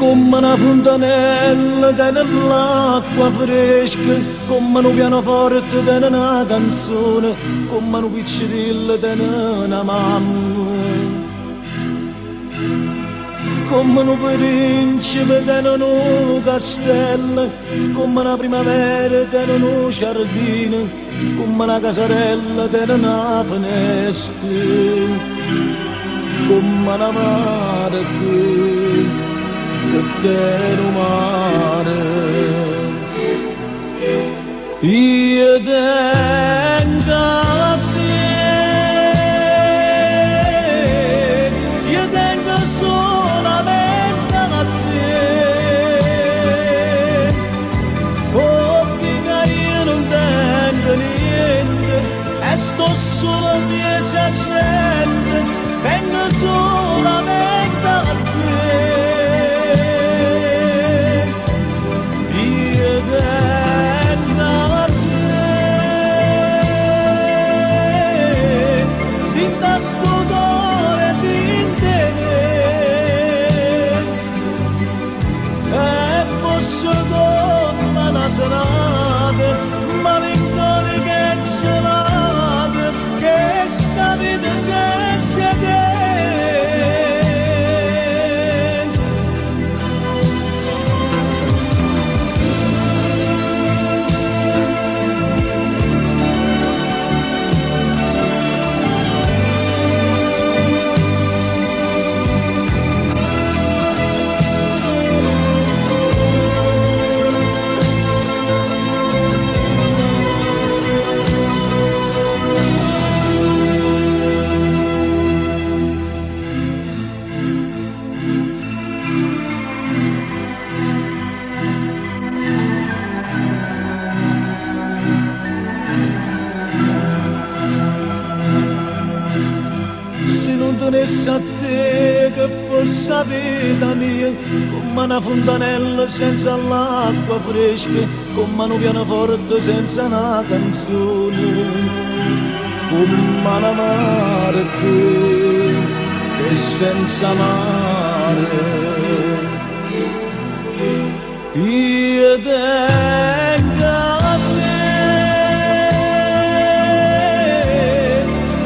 come una fontanella nell'acqua fresca, come un pianoforte di una canzone, come un piccirillo di una mamma, come un principe di un castello, come una primavera di un giardino, come una casarella di una finestra, come una mare che te mare. Io tengo a te, io tengo solamente a te, perché io non tengo niente e sto solo piacendo, tengo solamente a te. Sto cuore di te e fosse come una serata malinconica e gelata che sta vita senza te. Tenesse a te che fosse la vita mia, come una fontanella senza l'acqua fresca, come un pianoforte senza una canzone, come una mare che senza mare. Io tengo a te,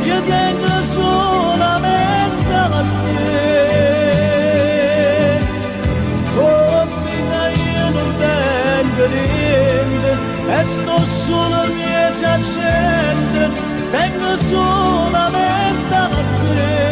io tengo solamente a te, oh vita io non tengo niente e sto solo piacendo, tengo solamente a te.